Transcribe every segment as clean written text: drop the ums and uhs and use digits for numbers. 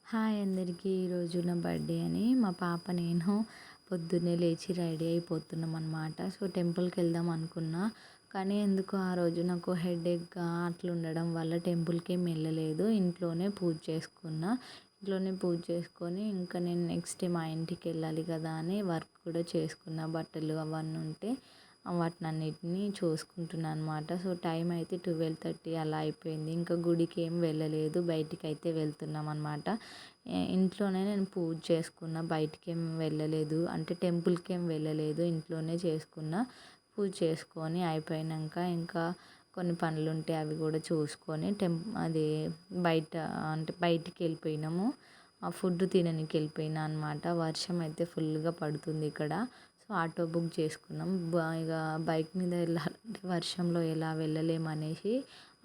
Hi అందరికీ! ఈరోజు నా బర్త్‌డే అని మా పాప నేను పొద్దున్నే లేచి రెడీ అయిపోతున్నాం అనమాట. సో, టెంపుల్‌కి వెళ్దాం అనుకున్నా. కానీ ఎందుకో ఆ రోజు నాకు హెడేక్‌గా అట్లా ఉండడం వల్ల టెంపుల్‌కి ఏమి వెళ్ళలేదు. ఇంట్లోనే పూజ చేసుకున్నా. ఇంట్లోనే పూజ చేసుకొని ఇంకా నేను నెక్స్ట్ డే మా ఇంటికి వెళ్ళాలి కదా అని వర్క్ కూడా చేసుకున్నా. బట్టలు అవన్నీ ఉంటే వాటినన్నిటిని చూసుకుంటున్నా అనమాట. సో, టైం అయితే 12:30 అలా అయిపోయింది. ఇంకా గుడికి ఏం వెళ్ళలేదు. బయటికైతే వెళ్తున్నాం అనమాట. ఇంట్లోనే నేను పూజ చేసుకున్న. బయటికేం వెళ్ళలేదు. అంటే టెంపుల్‌కేం వెళ్ళలేదు. ఇంట్లోనే చేసుకున్న. పూజ చేసుకొని అయిపోయినంక ఇంకా కొన్ని పనులుంటే అవి కూడా చూసుకొని అది బయట అంటే బయటికెళ్ళిపోయినాము. ఫుడ్ తిననీకి వెళ్ళిపోయినా అనమాట. వర్షం అయితే ఫుల్‌గా పడుతుంది ఇక్కడ. సో, ఆటో బుక్ చేసుకున్నాం. ఇక బైక్ మీద వెళ్ళాలంటే వర్షంలో ఎలా వెళ్ళలేమనేసి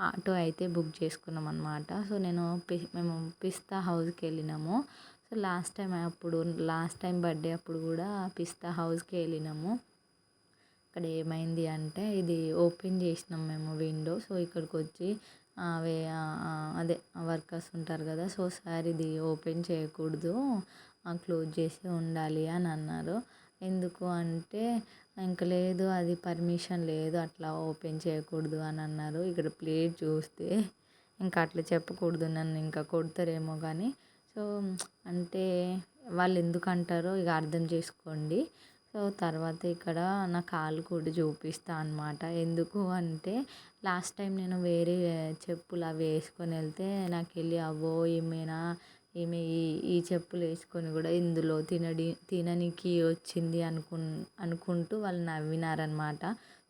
ఆటో అయితే బుక్ చేసుకున్నాం అనమాట. సో, మేము పిస్తా హౌస్‌కి వెళ్ళినాము. సో, లాస్ట్ టైం బర్త్‌డే అప్పుడు కూడా పిస్తా హౌస్‌కి వెళ్ళినాము. అక్కడ ఏమైంది అంటే ఇది ఓపెన్ చేసినాం మేము విండో. సో, ఇక్కడికొచ్చి అదే వర్కర్స్ ఉంటారు కదా! సో, సార్ ఇది ఓపెన్ చేయకూడదు, క్లోజ్ చేసి ఉండాలి అని అన్నారు. ఎందుకు అంటే ఇంక లేదు, అది పర్మిషన్ లేదు, అట్లా ఓపెన్ చేయకూడదు అని అన్నారు. ఇక్కడ ప్లేట్ చూస్తే ఇంకా అట్లా చెప్పకూడదు, నన్ను ఇంకా కొడతారేమో కానీ. సో, అంటే వాళ్ళు ఎందుకు అంటారో ఇక అర్థం చేసుకోండి. సో, తర్వాత ఇక్కడ నా కాలు కూడా చూపిస్తా అనమాట. ఎందుకు అంటే లాస్ట్ టైం నేను వేరే చెప్పులు అవి వేసుకొని వెళ్తే నాకెళ్ళి అవ్వో ఈమె ఈ చెప్పులు వేసుకొని కూడా ఇందులో తిననీకి వచ్చింది అనుకుంటూ వాళ్ళు నవ్వినారనమాట.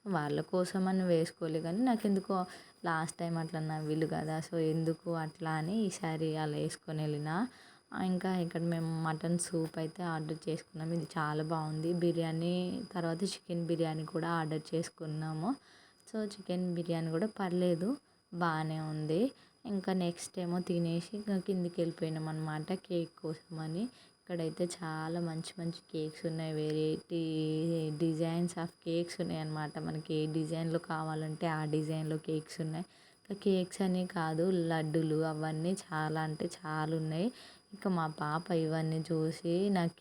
వాళ్ళ కోసమని వేసుకోలే కానీ నాకెందుకో లాస్ట్ టైం అట్లా నవ్విళ్ళు కదా! సో, ఎందుకు అట్లా అని ఈసారి అలా వేసుకొని వెళ్ళిన. ఇంకా ఇక్కడ మేము మటన్ సూప్ అయితే ఆర్డర్ చేసుకున్నాం. ఇది చాలా బాగుంది. బిర్యానీ తర్వాత చికెన్ బిర్యానీ కూడా ఆర్డర్ చేసుకున్నాము. సో, చికెన్ బిర్యానీ కూడా పర్లేదు, బాగానే ఉంది. ఇంకా నెక్స్ట్ ఏమో తినేసి ఇంకా కిందికి వెళ్ళిపోయినాం అనమాట కేక్ కోసమని. ఇక్కడైతే చాలా మంచి మంచి కేక్స్ ఉన్నాయి. వెరైటీ డిజైన్స్ ఆఫ్ కేక్స్ ఉన్నాయి అనమాట. మనకి ఏ డిజైన్లో కావాలంటే ఆ డిజైన్లో కేక్స్ ఉన్నాయి. ఇంకా కేక్స్ అని కాదు, లడ్డులు అవన్నీ చాలా అంటే చాలా ఉన్నాయి. ఇంకా మా పాప ఇవన్నీ చూసి నాకు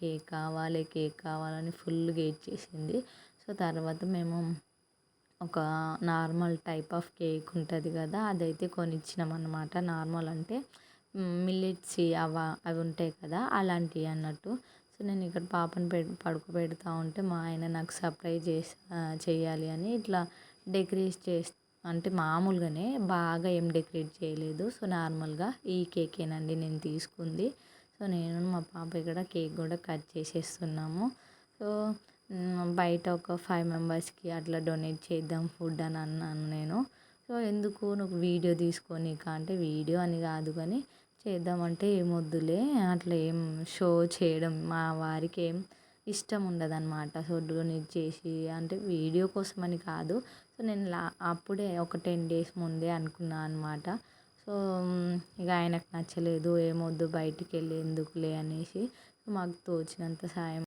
కేక్ కావాలని ఫుల్గా ఏడ్చేసింది. సో, తర్వాత మేము ఒక నార్మల్ టైప్ ఆఫ్ కేక్ ఉంటుంది కదా, అదైతే కొనిచ్చినాం అనమాట. నార్మల్ అంటే మిల్లెట్స్ అవి ఉంటాయి కదా, అలాంటివి అన్నట్టు. సో, నేను ఇక్కడ పాపను పడుకోబెడతా ఉంటే మా ఆయన నాకు సర్ప్రైజ్ చేయాలి అని ఇట్లా డెకరేట్ అంటే మామూలుగానే, బాగా ఏం డెకరేట్ చేయలేదు. సో, నార్మల్గా ఈ కేకేనండి నేను తీసుకుంది. సో, నేను మా పాప ఇక్కడ కేక్ కూడా కట్ చేసేస్తున్నాము. సో, బయట ఒక 5 మెంబర్స్కి అట్లా డొనేట్ చేద్దాం ఫుడ్ అని అన్నాను నేను. సో, ఎందుకు నువ్వు వీడియో తీసుకోనీకా అంటే, వీడియో అని కాదు కానీ చేద్దామంటే ఏమొద్దులే, అట్లా ఏం షో చేయడం మా వారికి ఏం ఇష్టం ఉండదన్నమాట. సో, డొనేట్ చేసి అంటే వీడియో కోసమని కాదు. సో, నేను అప్పుడే ఒక 10 డేస్ ముందే అనుకున్నా అనమాట. సో, ఇక ఆయనకు నచ్చలేదు, ఏమొద్దు బయటికి వెళ్ళి ఎందుకులే అనేసి మాకు తోచినంత సాయం